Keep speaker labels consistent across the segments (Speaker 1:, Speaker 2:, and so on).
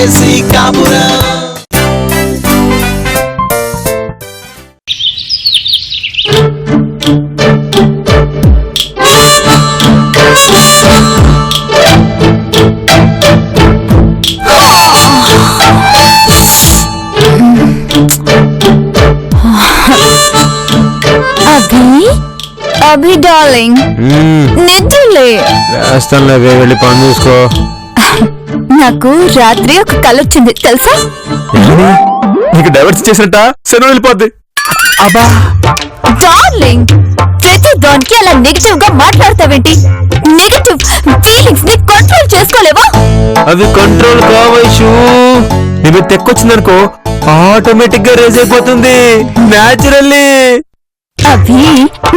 Speaker 1: దేశీ కాపురం.
Speaker 2: అభి డార్లింగ్ నిద్రలే
Speaker 3: వెళ్ళి పని చూసుకో.
Speaker 2: నాకు రాత్రి ఒక కల వచ్చింది తెలుసా?
Speaker 3: నీకు డైవర్స్ చేసినట్ట శని వెళ్ళిపోద్ది.
Speaker 2: అబ్బా డార్లింగ్ ప్రతి దానికి అలా నెగటివ్ గా మాట్లాడతావేంటి? నెగటివ్ ఫీలింగ్స్ ని కంట్రోల్ చేసుకోలేవా?
Speaker 3: అవి కంట్రోల్ కావచ్చు. నువ్వు తెక్కొచ్చిందనుకో ఆటోమేటిక్ గా రేజ్ అయిపోతుంది న్యాచురల్లీ.
Speaker 2: అభి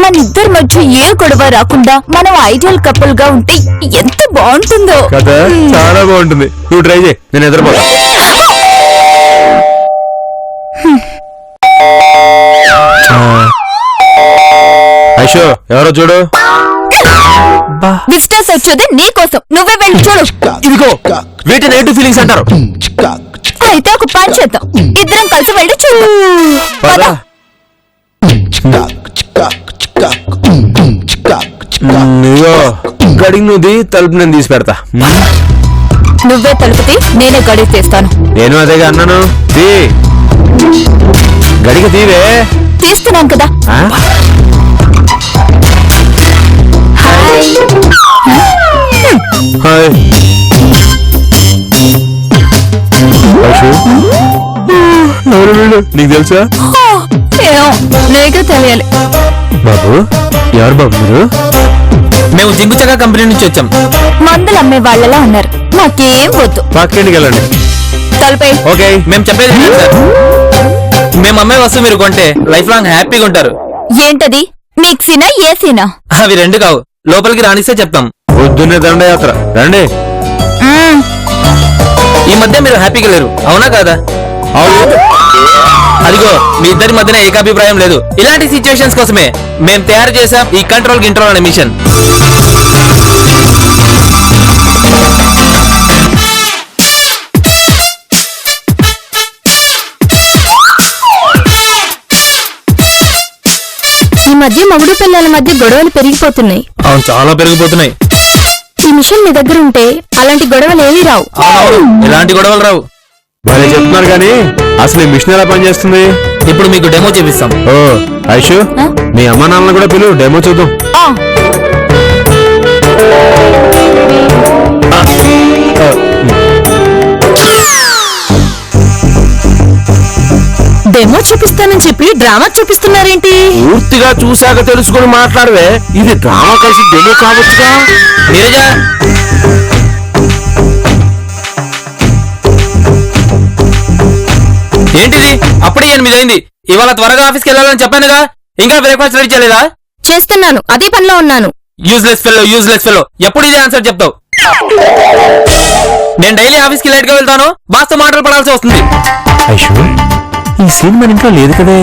Speaker 2: మన ఇద్దరి మధ్య ఏ గొడవ రాకుండా మనం ఐడియల్ కపుల్ గా ఉంటే ఎంత బాగుంటుందో
Speaker 3: కదా. చాలా బాగుంటుంది. నువ్వు ట్రై చేయి, నేను ఎదురుపోతా. ఐషో ఎవరో చూడు.
Speaker 2: విజిటర్స్ వచ్చేది నీ కోసం, నువ్వే వెళ్ళి చూడు.
Speaker 3: ఇదిగో వీటి నెగటివ్ ఫీలింగ్స్ అంటారు.
Speaker 2: అయితే ఒక పని చేద్దాం, ఇద్దరం కలిసి వెళ్ళి చూడు.
Speaker 3: గడికి నువ్వు తలుపు నేను తీసి పెడతా.
Speaker 2: నువ్వే తలుపుతి, నేనే గడికి తీస్తాను.
Speaker 3: నేను అదేగా అన్నాను. గడికి తీవే.
Speaker 2: తీస్తున్నాను కదా.
Speaker 3: హాయ్ నీకు తెలుసా?
Speaker 2: నీకే తెలియాలి.
Speaker 3: బాబు ఎవరు బాబు మీరు?
Speaker 4: మేము జింగుచగా కంపెనీ నుంచి వచ్చాం.
Speaker 2: మందులు అమ్మే వాళ్ళలా ఉన్నారు, నాకేం వద్దు.
Speaker 3: పక్కింటికి వెళ్ళండి.
Speaker 2: తలపై
Speaker 4: ఓకే మేము చెప్పేది సార్, మేము అమ్మే వస్తువు మీరు కొంటే లైఫ్ లాంగ్ హ్యాపీగా ఉంటారు.
Speaker 2: ఏంటది? మిక్సీనా ఏసీనా?
Speaker 4: అవి రెండు కావు, లోపలికి రానిస్తే చెప్తాం.
Speaker 3: పొద్దున్నే దండయాత్ర రండి.
Speaker 4: ఈ మధ్య మీరు హ్యాపీగా లేరు, అవునా కాదా? అదిగో మీ ఇద్దరి మధ్యన ఏకాభిప్రాయం లేదు. ఇలాంటి సిచ్యువేషన్స్ కోసమే మేము తయారు చేసాం ఈ కంట్రోల్ అనే మిషన్.
Speaker 2: ఈ మధ్య మగుడు పిల్లల మధ్య గొడవలు పెరిగిపోతున్నాయి.
Speaker 4: అవును, చాలా పెరిగిపోతున్నాయి.
Speaker 2: ఈ మిషన్ మీ దగ్గర ఉంటే అలాంటి గొడవలు ఏమీ రావు.
Speaker 4: ఎలాంటి గొడవలు రావు.
Speaker 3: మరి చెప్తున్నారు కానీ అసలు ఈ మిషన్ ఎలా పనిచేస్తుంది?
Speaker 4: ఇప్పుడు మీకు డెమో చూపిస్తాం.
Speaker 3: ఓ ఐషు, మీ అమ్మ నాన్నలు కూడా పిలువు, డెమో చూద్దాం.
Speaker 2: డెమో చూపిస్తానని చెప్పి డ్రామా చూపిస్తున్నారేంటి?
Speaker 3: పూర్తిగా చూశాక తెలుసుకుని మాట్లాడవే. ఇది డ్రామా కలిసి డెమో కావచ్చుగా.
Speaker 4: నీరజా, ఏంటిది? అప్పుడే 8 అయింది. ఇవాళ త్వరగా ఆఫీస్కి వెళ్ళాలని చెప్పానుగా, ఇంకా బ్రేక్ఫాస్ట్ రెడీ చేయలేదా?
Speaker 2: చేస్తున్నాను, అదే పనిలో ఉన్నాను.
Speaker 4: Useless fellow. ఎప్పుడు ఇదే ఆన్సర్ చెప్తావు? నేను డైలీ ఆఫీస్కి లేట్ గా వెళ్తాను, బాస్తో మాటలు పడాల్సి వస్తుంది.
Speaker 3: ఐషు, ఈ సీన్ మన ఇంట్లో లేదు కదే.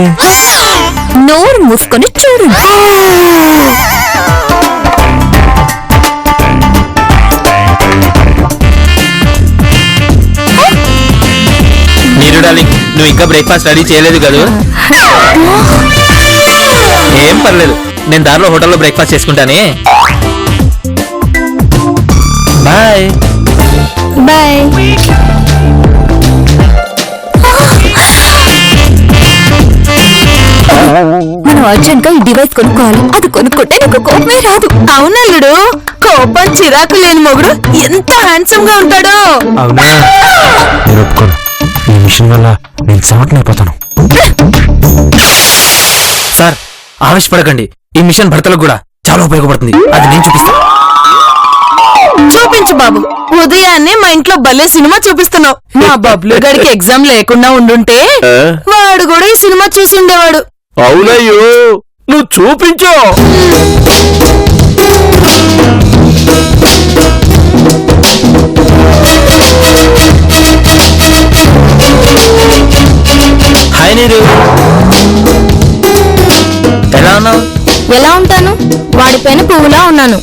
Speaker 2: నోరు మూసుకొని చూడు.
Speaker 4: నీరు డార్లింగ్, నువ్వు ఇంకా బ్రేక్ఫాస్ట్ రెడీ చేయలేదు కదా? ఏం పర్లేదు, నేను దారిలో హోటల్లో బ్రేక్ఫాస్ట్ చేసుకుంటానే. Bye
Speaker 2: bye. మనం అర్జెంట్ గా ఈ డివైస్ కొనుక్కోవాలి. అది కొనుక్కుంటే నీకు కోపమే రాదు. అవునల్లుడు, కోపం చిరాకు లేని మొగుడు ఎంత హ్యాండ్సమ్ గా ఉంటాడో.
Speaker 3: అవునా? నేను ఒప్పుకోను. ఈ మిషన్ వల్ల నేను చెమటనైపోతాను.
Speaker 4: సార్ ఆవేశపడకండి, ఈ మిషన్ భర్తలకు కూడా చాలా ఉపయోగపడుతుంది. అది నేను చూపిస్తాను.
Speaker 2: చూపించు బాబు. ఉదయాన్నే మా ఇంట్లో భలే సినిమా చూపిస్తున్నావు. మా బబ్లు గారికి ఎగ్జామ్ లేకుండా ఉండుంటే వాడు కూడా ఈ సినిమా చూసి ఉండేవాడు.
Speaker 3: అవునయ్యో, నువ్వు చూపించు.
Speaker 4: హాయ్ నీరు, ఎలా ఉన్నావు?
Speaker 2: ఎలా ఉంటాను? వాడిపోయిన పువ్వులా ఉన్నాను.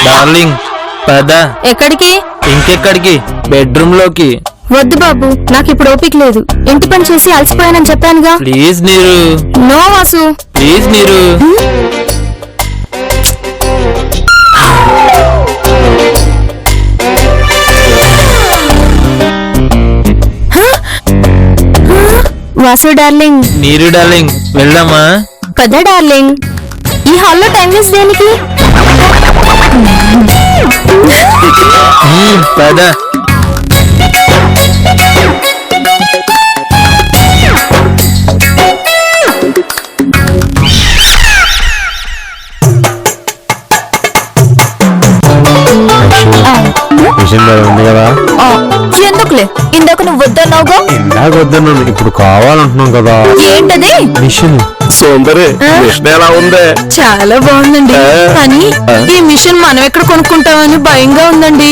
Speaker 4: డార్లింగ్ పద.
Speaker 2: ఎక్కడికి?
Speaker 4: ఇంకెక్కడికి, బెడ్రూమ్ లోకి.
Speaker 2: వద్దు బాబు, నాకు ఇప్పుడు ఓపిక లేదు. ఇంటి పని చేసి అలసిపోయానని చెప్పానుగా.
Speaker 4: ప్లీజ్ నీరు,
Speaker 2: నో వాసు.
Speaker 4: ప్లీజ్ నీరు.
Speaker 2: వాసు డార్లింగ్.
Speaker 4: నీరు డార్లింగ్, వెళ్దామా?
Speaker 2: పద డార్లింగ్. ఈ హాల్లో టైం వేస్ట్ దేనికి?
Speaker 4: పద.
Speaker 3: మిషన్ మీద ఉంది కదా.
Speaker 2: ఎందుకులే, ఇందాక నువ్వు వద్దన్నావుగా.
Speaker 3: ఇందాక వద్దన్నాను, ఇప్పుడు కావాలంటున్నాం కదా.
Speaker 2: ఏంటది?
Speaker 3: మిషన్.
Speaker 1: సుందరి మిషన్ ఎలా ఉంది?
Speaker 2: చాలా బాగుందండి, కానీ ఈ మిషన్ మనం ఎక్కడ కొనుక్కుంటామని భయంగా ఉందండి.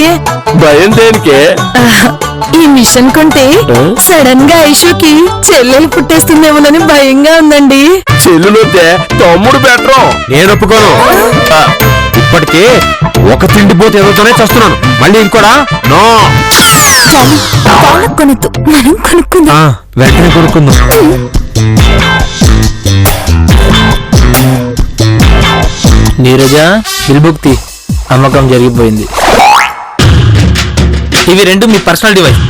Speaker 1: భయం దేనికి?
Speaker 2: ఈ మిషన్ కొంటే సడన్ గా ఐషుకి చెల్లెలు పుట్టేస్తుందేమోనని భయంగా ఉందండి.
Speaker 1: చెల్లులొద్దే తమ్ముడు బెటరు.
Speaker 3: నేను ఒప్పుకోను. ఇప్పటికే ఒక తిండిపోతే ఎదుగుతూనే చేస్తున్నాను, మళ్ళీ ఇంకోడా? నో.
Speaker 2: వాళ్ళకు కొనొద్దు, మనం కొనుక్కుందాం.
Speaker 3: వెంటనే కొనుక్కుందాం.
Speaker 4: నీరజ, బిల్బుక్తి అమ్మకం జరిగిపోయింది. ఇవి రెండు మీ పర్సనల్ డివైస్.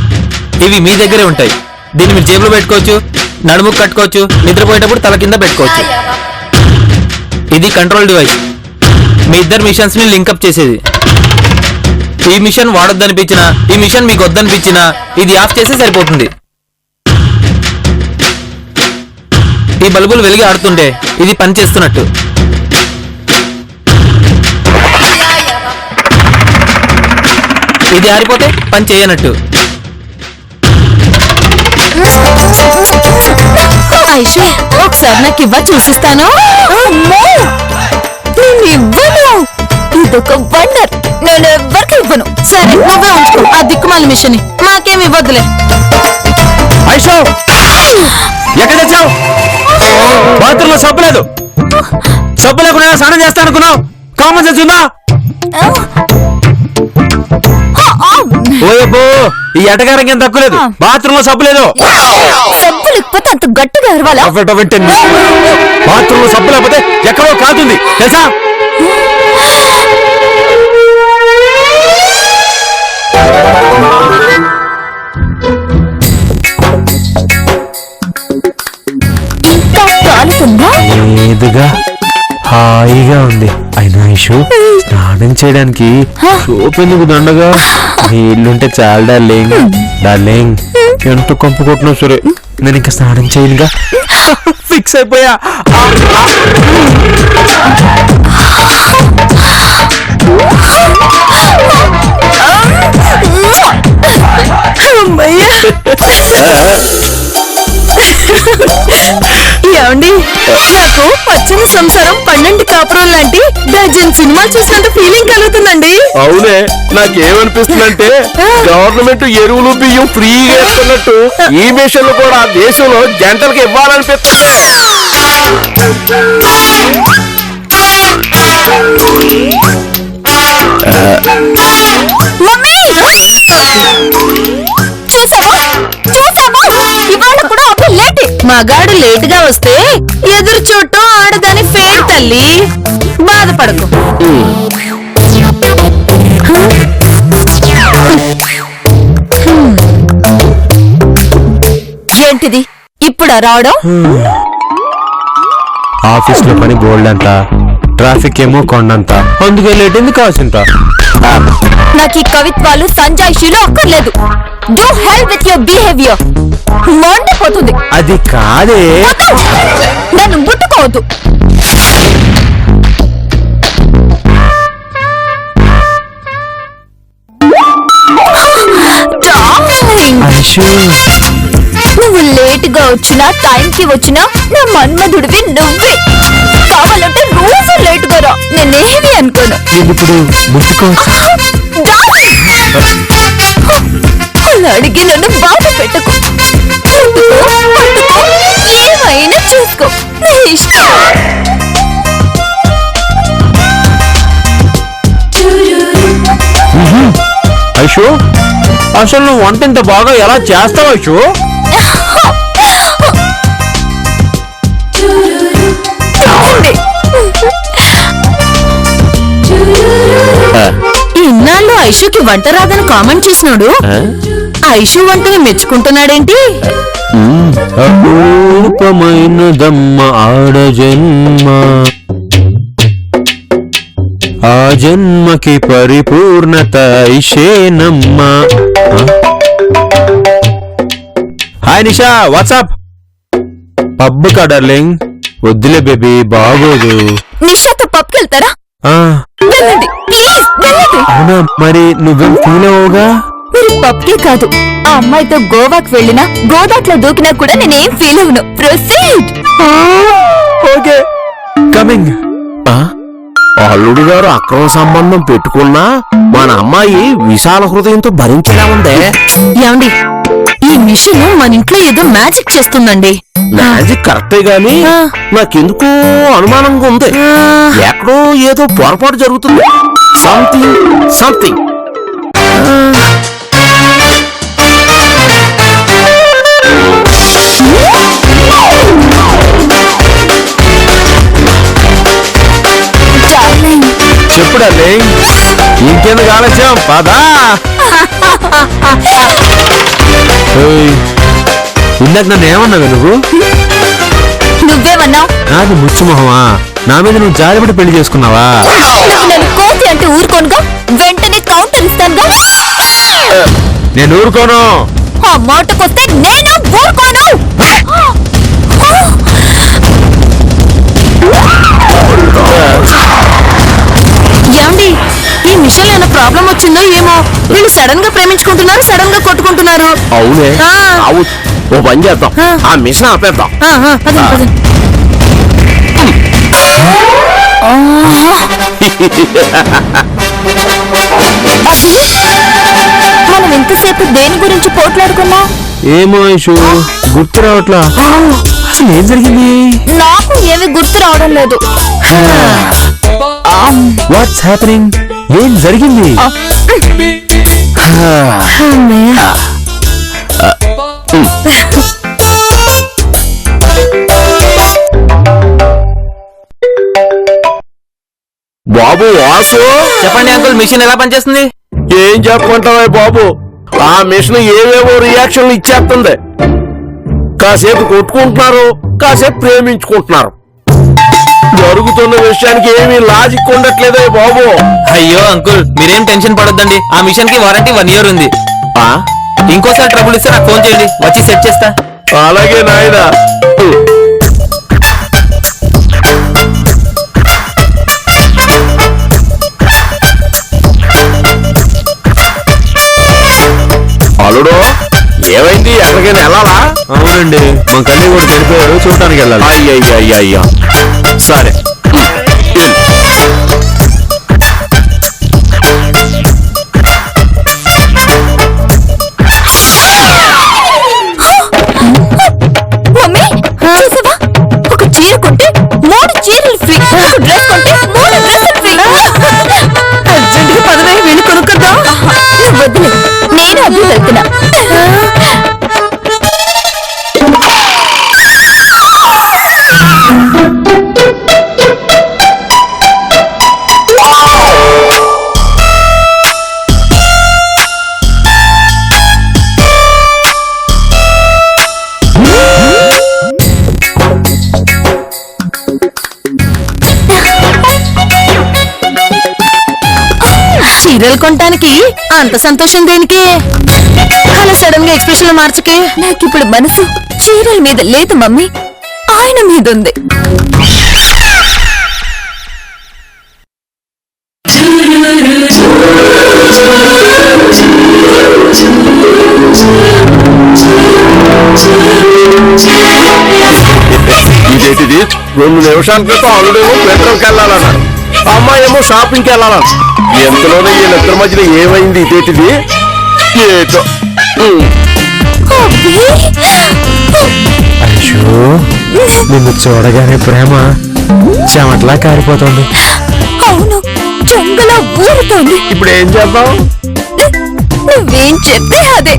Speaker 4: ఇవి మీ దగ్గరే ఉంటాయి. దీన్ని మీరు జేబులో పెట్టుకోవచ్చు, నడుముకు కట్టుకోవచ్చు, నిద్రపోయేటప్పుడు తల కింద పెట్టుకోవచ్చు. ఇది కంట్రోల్ డివైస్, మీ ఇద్దరు మిషన్స్ ని లింకప్ చేసేది. ఈ మిషన్ వాడొద్దనిపించినా, ఈ మిషన్ మీకు వద్దనిపించినా ఇది ఆఫ్ చేస్తే సరిపోతుంది. ఈ బల్బులు వెలిగి ఆడుతుంటే ఇది పని చేస్తున్నట్టు. ఇది ఆరిపోతే పని చేయనట్టు.
Speaker 2: ఐషు, ఒకసారి నాకు ఇవ్వ, చూసిస్తాను. నేను ఇవ్వను, ఇదొక వండర్. నేను ఎవ్వరికి ఇవ్వను. సరే, నువ్వే ఉంచుకో ఆ దిక్కుమాల మిషన్. మాకేమి ఇవ్వద్దులే.
Speaker 3: ఐషో, ఎక్కడ తెచ్చావు? బాత్రూంలో సబ్బు లేదు. సబ్బు లేకుండా స్నానం చేస్తా అనుకున్నావు? కామన్ సెన్స్ ఉందా? ఓయబ్బో, ఈ ఎటగారం ఏం తక్కువ లేదు. బాత్రూమ్ లో సబ్బు లేదు.
Speaker 2: సబ్బు లేకపోతే అంత గట్టిగా అరవాలా?
Speaker 3: బాత్రూమ్ లో సబ్బు లేకపోతే ఎక్కడో కాతుంది తెలుసా?
Speaker 2: ఇంకా కాలుతుందా?
Speaker 3: లేదుగా, హాయిగా ఉంది. అయినా ఇషు, స్నానం చేయడానికి సోప్ ఎందుకు దండగా? నీళ్లుంటే చాలా డార్లింగ్. డార్లింగ్, ఎంత కంపు కొట్టినా సరే నేను ఇంకా స్నానం చేయనుగా. ఫిక్స్ అయిపోయా.
Speaker 2: ఏమండి, నాకు పచ్చని సంసారం 12 కాపురం లాంటి డజన్ సినిమాలు చూసినంత ఫీలింగ్ కలుగుతుందండి.
Speaker 1: అవునే, నాకేమనిపిస్తుందంటే గవర్నమెంట్ ఎరువులు బియ్యం ఫ్రీగా ఇస్తున్నట్టు ఈ మిషన్లు కూడా దేశంలో జంటలకు ఇవ్వాలనిపిస్తుంది.
Speaker 2: మమ్మీ, చూసావా చూసావా, ఇవాళ కూడా అప్పుడు లేట్. మగాడు లేట్ గా వస్తే ఎదురు చూడటం ఆడదాని ఫేర్ తల్లి, బాధపడకు. ఏంటిది ఇప్పుడు రావడం?
Speaker 3: ఆఫీస్ లో పని బోల్డ్ అంత, ట్రాఫిక్ ఏమో కొండంత, అందుకే లేట్ అయింది కాసింత.
Speaker 2: నాకు ఈ కవిత్వాలు సంజాయిషీలు అక్కర్లేదు. Do help with your behaviour. మండిపోతుంది.
Speaker 3: అది కాదే.
Speaker 2: నన్ను ముట్టుకోవద్దు. నువ్వు లేట్ గా వచ్చినా టైంకి వచ్చినా నా మన్మధుడివి నువ్వే. కావాలంటే రోజు లేట్ గా రా, నేనేమి అనుకోను.
Speaker 3: నేను ఇప్పుడు ముట్టుకోవచ్చు.
Speaker 2: అలా అడిగి నన్ను బాధ పెట్టకు. ఏమైనా చూసుకో, నీ ఇష్టం.
Speaker 3: ఐషు, అసలు నువ్వు వంట ఇంత బాగా ఎలా చేస్తావు ఐషు?
Speaker 2: ఇన్నాళ్ళు ఐషుకి వంట రాదని కామెంట్ చేసినాడు ఐషు వంటని మెచ్చుకుంటున్నాడేంటి?
Speaker 3: అపూర్వమైనదమ్మ ఆడ జన్మ, ఆ జన్మకి పరిపూర్ణత ఐషేనమ్మ. హాయ్ నిషా, వాట్సాప్? పబ్బు కా డార్లింగ్. వద్దులే బేబీ, బాగోదు.
Speaker 2: నిషాతో పబ్కి వెళ్తారా?
Speaker 3: ఆ,
Speaker 2: వెళ్ళండి ప్లీజ్ వెళ్ళండి.
Speaker 3: అవునా? మరి నువ్వేం ఫీల్ అవ్వగా?
Speaker 2: మీరు పబ్కే కాదు, ఆ అమ్మాయితో గోవాకి వెళ్ళినా గోదాట్లో దూకినా కూడా నేనేం ఫీల్ అవ్వను. ప్రొసీడ్.
Speaker 3: Okay, coming.
Speaker 1: అల్లుడు గారు అక్రమ సంబంధం పెట్టుకున్నా మన అమ్మాయి విశాల హృదయంతో భరించేలా ఉందే.
Speaker 2: ఏమండి, ఈ మిషన్ మన ఇంట్లో ఏదో మ్యాజిక్ చేస్తుందండి.
Speaker 1: మ్యాజిక్ కరెక్టే గాని నాకెందుకో అనుమానంగా ఉంది. ఎక్కడో ఏదో పొరపాటు జరుగుతుంది. Something something.
Speaker 3: చెప్పు డార్లింగ్, ఇంకెందుకు ఆలస్యం, పదా. ఏయ్, ఇందాక నన్ను ఏమన్నావే నువ్వు?
Speaker 2: నువ్వేమన్నావు?
Speaker 3: నాది ముచ్చుమొహమా? నా మీద నువ్వు జారిపడి పెళ్లి చేసుకున్నావా?
Speaker 2: నన్ను కోతి అంటే ఊరుకోనుగా, వెంటనే కౌంటర్ ఇస్తానుగా.
Speaker 3: నేను ఊరుకోను.
Speaker 2: ఆ మాటకొస్తే నేను ఊరుకోను. ఏమండి, ఈ మిషన్ ఏమైనా ప్రాబ్లం వచ్చిందో ఏమో. వీళ్ళు సడన్ గా ప్రేమించుకుంటున్నారు, సడన్ గా కొట్టుకుంటున్నారు.
Speaker 1: అవునే,
Speaker 2: ఆ.
Speaker 1: అవు. ఓ పని చేద్దాం, ఆ మిషన్ ఆపేద్దాం.
Speaker 2: పదండి, పదండి. మనం ఎంతసేపు దేని గురించి పోట్లాడుకున్నాం?
Speaker 3: ఏమో ఐషు, గుర్తు రావట్లా. అసలు ఏం జరిగింది?
Speaker 2: నాకు ఏమి గుర్తు రావడం లేదు.
Speaker 3: What's happening? ఏం జరిగింది?
Speaker 1: బాబు వాసు,
Speaker 4: చెప్పండి అంకుల్, మిషన్ ఎలా పనిచేస్తుంది?
Speaker 1: ఏం చెప్పమంటావా బాబు? ఆ మిషన్ ఏవేవో రియాక్షన్లు ఇచ్చేస్తుంది. కాసేపు కొట్టుకుంటున్నారు, కాసేపు ప్రేమించుకుంటున్నారు. జరుగుతున్న విషయానికి ఏమీ లాజిక్ ఉండట్లేదే బాబు.
Speaker 4: అయ్యో అంకుల్, మీరేం టెన్షన్ పడొద్దండి. ఆ మిషన్ కి వారంటీ 1 year ఉంది. ఇంకోసారి ట్రబుల్ ఇస్తే నాకు ఫోన్ చేయండి, వచ్చి సెట్ చేస్తా.
Speaker 1: అలాగే నాయనా. అల్లుడు, ఏమైంది? ఎక్కడికైనా వెళ్ళాలా?
Speaker 3: అవునండి, మా కన్నీ కూడా చనిపోయారు, చూడటానికి వెళ్ళాలి.
Speaker 1: అయ్యయ్యయ్యా, సరే.
Speaker 2: మమ్మీ, చూసావా? ఒక చీర కొంటే 3 చీరలు ఫ్రీ, ఒక డ్రెస్ కొంటే 3 డ్రెస్సులు ఫ్రీ. అర్జెంటుగా పదవే, వెళ్ళి కొనుక్కొద్దాం. వద్దులే, నేను అద్దె వెళ్తున్నా. చీరలు కొనటానికి అంత సంతోషం దేనికి? అలా సడన్ గా ఎక్స్ప్రెషన్ మార్చకే. నాకిప్పుడు మనసు చీరల మీద లేదు మమ్మీ, ఆయన మీద ఉంది.
Speaker 1: ఇదేంటిది? 2 నిమిషాల క్రితం అల్లుడేమో పెట్రోల్కి వెళ్ళాలన్నాడు, అమ్మాయి ఏమో షాపింగ్కి వెళ్ళాలన్నాడు. ఎంతలోనే వీళ్ళిద్దరి మధ్యలో ఏమైంది? ఇదేంటిది? ఏటో.
Speaker 3: ఐషు, నిన్ను చూడగానే ప్రేమ చెమట్లా కారిపోతుంది.
Speaker 2: అవును, చొంగలా ఊరుతోంది.
Speaker 1: ఇప్పుడు ఏం చేద్దాం?
Speaker 2: నువ్వేం చెప్తే అదే.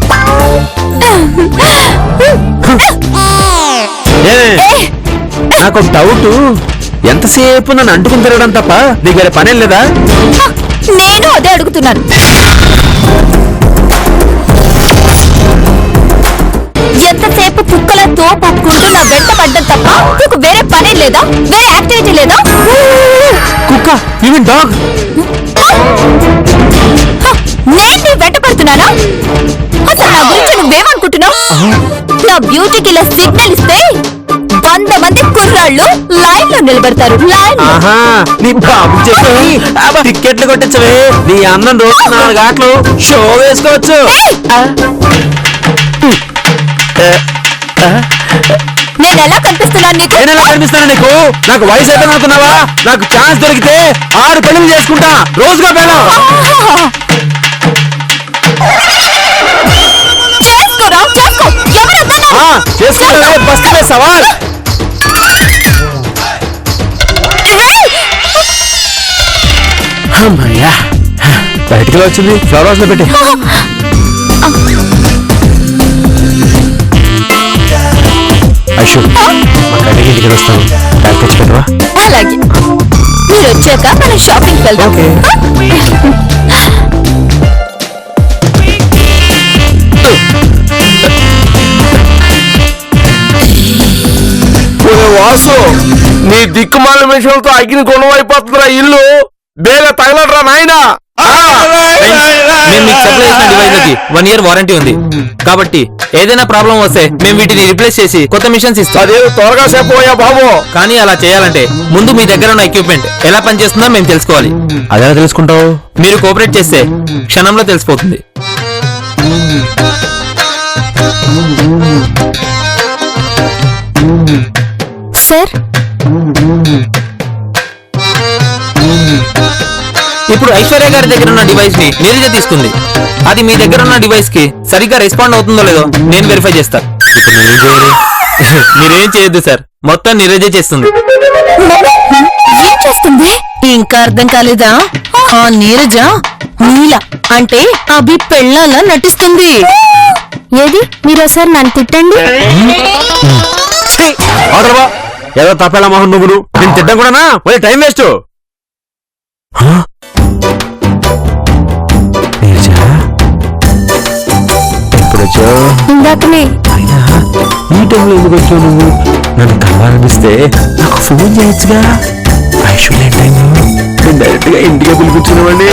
Speaker 3: నాకు డౌట్, ఎంతసేపు నన్ను అంటుకుని తిరగడం తప్ప నీకు వేరే పనేం లేదా?
Speaker 2: నేను అదే అడుగుతున్నాను. ఎంతసేపు కుక్కల తోపొక్కుంటూ నా వెంట పడ్డం తప్ప నీకు వేరే పనే లేదా? వేరే యాక్టివిటీ లేదా?
Speaker 3: కుక్క, ఈవెన్ డాగ్.
Speaker 2: నేను నీ వెంట పడుతున్నానా? అసలు నా గురించి నువ్వేమనుకుంటున్నావు? నా బ్యూటీకి ఇలా సిగ్నల్ ఇస్తే 100 మంది కుర్రాళ్ళు లైన్ లో నిలబడతారు. లైన్ లో.
Speaker 3: ఆహా, నీ బాబు చెప్పి టిక్కెట్లు కొట్టించవే. నీ అన్నం రోజు 4 గంటలు షో వేసుకోవచ్చు.
Speaker 2: నేను ఎలా కనిపిస్తున్నాను నీకు?
Speaker 3: నేను ఎలా కనిపిస్తాను నీకు? నాకు వయసు అయితే అనుకున్నావా? నాకు ఛాన్స్ దొరికితే 6 పెళ్లి చేసుకుంటా, రోజుగా పెళ్ళాం.
Speaker 2: చేసుకోరా, చేసుకో. ఎవరొద్దన్నారు?
Speaker 3: చేసుకుంటావే, బస్తీలే సవాల్. అమ్మయ్యా, బయటికి వచ్చింది. ఫ్లవర్ హౌస్ లో పెట్టి. అశు, మా కడిగి ఇంటికి వస్తాను. బ్యాగ్ తెచ్చి పెట్టవా?
Speaker 2: అలాగే, మీరు వచ్చాక మనం షాపింగ్ వెళ్దాం.
Speaker 3: ఓకే.
Speaker 1: వాసు, నీ దిక్కుమాల విషయంతో అగ్ని గుణం అయిపోతుందిరా ఇల్లు. బేగ తగలట్రా నాయనా.
Speaker 4: మేము మీకు సప్లై చేసిన డివైస్ కి 1 year వారంటీ ఉంది కాబట్టి ఏదైనా ప్రాబ్లం వస్తే మేము వీటిని రిప్లేస్ చేసి కొత్త మిషన్స్ ఇస్తాం.
Speaker 1: అదే త్వరగా సేపు పోయా బాబు.
Speaker 4: కానీ అలా చేయాలంటే ముందు మీ దగ్గర ఉన్న ఎక్విప్మెంట్ ఎలా పనిచేస్తుందో మేము తెలుసుకోవాలి.
Speaker 3: అదెలా తెలుసుకుంటావు?
Speaker 4: మీరు కోఆపరేట్ చేస్తే క్షణంలో తెలిసిపోతుంది.
Speaker 2: సార్,
Speaker 4: ఇప్పుడు ఐశ్వర్య గారి దగ్గర ఉన్న డివైస్ ని నీరజ తీసుకుంది. అది మీ దగ్గర ఉన్న డివైస్ కి సరిగ్గా రెస్పాండ్ అవుతుందో లేదో నేను వెరిఫై చేస్తా. మీరేం చేయొద్దు సార్, మొత్తం నీరజ చేస్తుంది.
Speaker 2: ఏం చేస్తుంది?
Speaker 5: ఇంకా అర్థం కాలేదా? ఆ నీరజ నీల అంటే అభి పెళ్ళాలా నటిస్తుంది.
Speaker 2: ఏది, మీరు ఒకసారి నన్ను తిట్టండి.
Speaker 3: ఆదరవా, ఏదో తప్పేలా మోహన్ నువ్వు నేను తిట్టం కూడానా? మళ్ళీ టైం వేస్ట్. ఎప్పుడు వచ్చావు?
Speaker 2: ఇందాకనే.
Speaker 3: అయినా ఈ టైంలో ఎందుకు వచ్చావు నువ్వు? నన్ను కలవాలనిపిస్తే నాకు ఫోన్ చేయొచ్చుగా. ఐశ్వర్య టైంలో నేను డైరెక్ట్ గా ఇంటికే పిలిపించినవాడిని.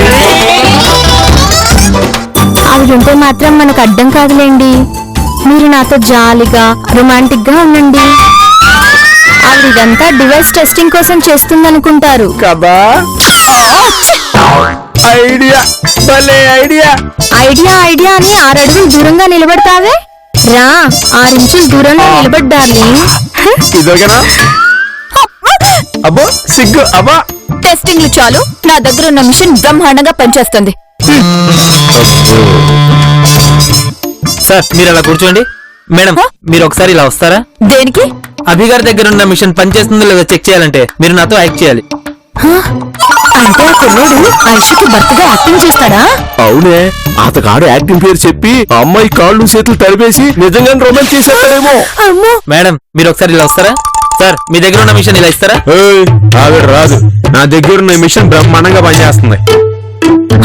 Speaker 2: ఆవిడుంటే మాత్రం మనకు అడ్డం కాదులేండి. మీరు నాతో జాలీగా రొమాంటిక్ గా ఉండండి. ఆవిడ ఇదంతా డివైస్ టెస్టింగ్ కోసం చేస్తుందనుకుంటారు
Speaker 1: కదా. ఐడియా, భలే ఐడియా.
Speaker 2: ఐడియా ఐడియా అని 6 అడుగులు దూరంగా నిలబడతావే. రా, 6 ఇంచుల దూరంలో నిలబడ్డాలి.
Speaker 1: ఇదొకనా? అబ్బో సిగ్గు. అబ్బా,
Speaker 2: టెస్టింగ్లు చాలు, నా దగ్గర ఉన్న మిషన్ బ్రహ్మాండంగా పనిచేస్తుంది.
Speaker 4: సార్ మీరు అలా కూర్చోండి. మేడం మీరు ఒకసారి ఇలా వస్తారా?
Speaker 2: దేనికి?
Speaker 4: అభి గారి దగ్గర ఉన్న మిషన్ పనిచేస్తుందో లేదో చెక్ చేయాలంటే మీరు నాతో యాక్ట్ చేయాలి.
Speaker 5: అంటే ఆ కుర్రోడు ఐషుకి భర్తగా యాక్టింగ్ చేస్తాడా?
Speaker 1: అవునే, అతగాడు యాక్టింగ్ పేరు చెప్పి ఆ అమ్మాయి కాళ్ళు చేతులు తడిపేసి నిజంగానే రొమాన్స్ చేసేస్తాడేమో.
Speaker 2: అమ్మో,
Speaker 4: మేడం మీరు ఒకసారి ఇలా వస్తారా? సార్ మీ దగ్గర ఉన్న మిషన్ ఇలా ఇస్తారా?
Speaker 3: ఏయ్, ఆవిడ రాదు. నా దగ్గర ఉన్న మిషన్ బ్రహ్మాండంగా పనిచేస్తుంది.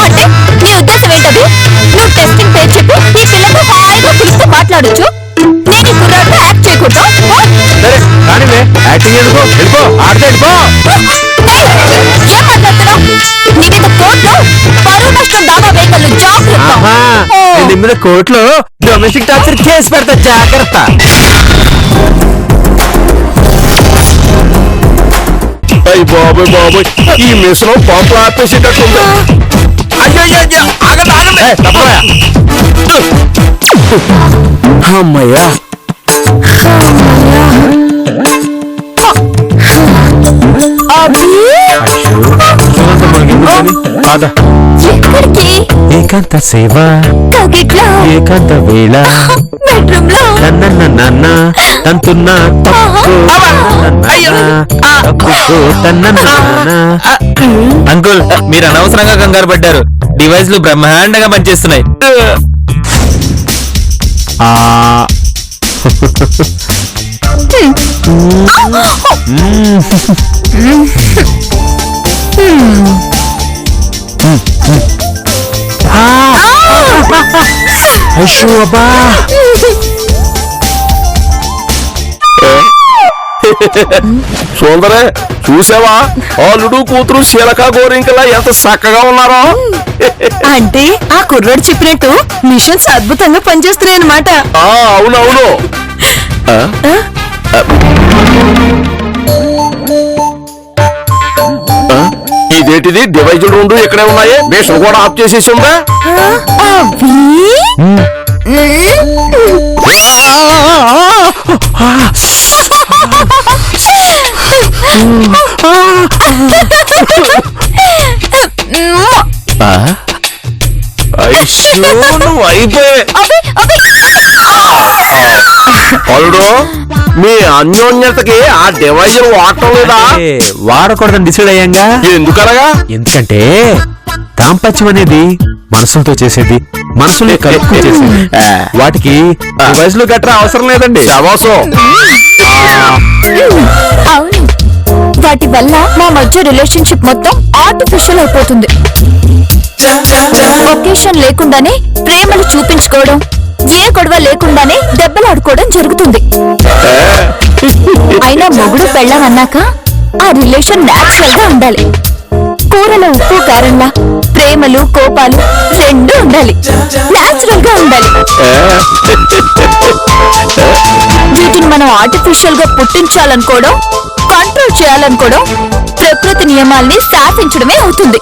Speaker 2: అంటే నీ ఉద్దేశం ఏంటది? నువ్వు టెస్టింగ్ పేరు చెప్పి ఈ పిల్లతో హాయిగా పిలుస్తూ మాట్లాడొచ్చు, నేను ఈ కుర్రాడితో యాక్ట్ చేయకూడదు.
Speaker 3: సరే కానీ యాక్టింగ్ ఎందుకో, వెళ్ళిపో, ఆడితే వెళ్ళిపో.
Speaker 2: ఏం మాట్లాడుతున్నావు? నీ మీద కోర్టులో పరువు నష్టం దావా వేయగలను, జాగ్రత్త.
Speaker 3: ఆహా, నేను నీ మీద కోర్టులో డొమెస్టిక్ టార్చర్ కేసు పెడతా, జాగ్రత్త.
Speaker 1: అయ్యి బాబోయ్ బాబోయ్, ఈ మిషన్ పాపలు ఆపేసేటట్టుంది. అయ్యో, ఆగండి ఆగండి. అమ్మయ్యా,
Speaker 2: అభి,
Speaker 3: అయ్యో, మనకెందుకని? ఆదా.
Speaker 2: ఎక్కడికి?
Speaker 3: ఏకాంత సేవ
Speaker 2: కగిట్లో
Speaker 3: ఏకాంత వేళ
Speaker 2: బెడ్రూమ్ లో
Speaker 3: నన్న నాన్న తంతున్నా
Speaker 4: అంకుల్ మీరు అనవసరంగా కంగారు పడ్డారు. డివైస్లు బ్రహ్మాండంగా పనిచేస్తున్నాయి.
Speaker 3: అయ్యో అబ్బా
Speaker 1: సుందరే చూసావా అల్లుడు కూతురు శీలక గోరింకలా ఎంత చక్కగా ఉన్నారో.
Speaker 5: అంటే ఆ కుర్రోడు చెప్పినట్టు మిషన్స్ అద్భుతంగా పనిచేస్తున్నాయి అన్నమాట.
Speaker 1: అవునవును. ఇదేంటిది డివైజులు రెండు ఇక్కడే ఉన్నాయే, మిషన్ కూడా ఆఫ్ చేసేసి ఉందా? నువ్వు అయిపోయే అల్లుడు మీ అన్యోన్యతకి ఆ డివైజర్ వాడటం లేదా?
Speaker 3: వాడకూడదని డిసైడ్ అయ్యాంగా.
Speaker 1: ఎందుకనగా?
Speaker 3: ఎందుకంటే దాంపత్యం అనేది మనసులతో చేసేది, మనసులే కలుపుకు చేసేది. వాటికి వయసులో గట్రా అవసరం లేదండి.
Speaker 1: శవాసం.
Speaker 2: అవును, వాటి వల్ల మా మధ్య రిలేషన్షిప్ మొత్తం ఆర్టిఫిషియల్ అయిపోతుంది. ఒకేషన్ లేకుండానే ప్రేమలు చూపించుకోవడం, ఏ గొడవ లేకుండానే దెబ్బలాడుకోవడం జరుగుతుంది. అయినా మొగుడు పెళ్ళం అన్నాక ఆ రిలేషన్ న్యాచురల్ గా ఉండాలి. కూరలో ఉప్పు కారంలా ప్రేమలు కోపాలు రెండు ఉండాలి, న్యాచురల్ గా ఉండాలి. వీటిని మనం ఆర్టిఫిషియల్ గా పుట్టించాలనుకోవడం, కంట్రోల్ చేయాలనుకోవడం ప్రకృతి నియమాల్ని శాసించడమే అవుతుంది.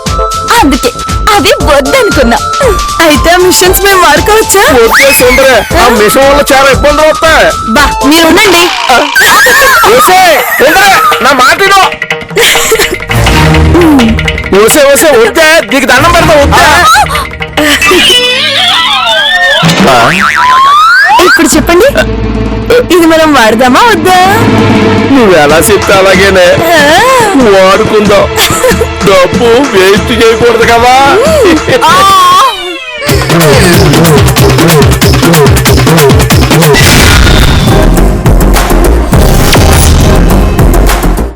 Speaker 2: అందుకే అవి వద్దనుకున్నా.
Speaker 5: అయితే ఆ మిషన్స్ మేము వాడుకోవచ్చా?
Speaker 1: ఓకే సుందరే, ఆ మిషన్ వల్ల చాలా ఇబ్బందులు వస్తాయి.
Speaker 5: బా మీరు ఉండండి.
Speaker 1: నా మాటలో వస్తే వద్దే, నీకు దండం పెడతా వద్దా?
Speaker 5: ఇప్పుడు చెప్పండి, ఇది మనం వాడదామా వద్దా?
Speaker 1: నువ్వు ఎలా చెప్తే అలాగేనే వాడుకుందాం. డబ్బు వేస్ట్ చేయకూడదు కదా.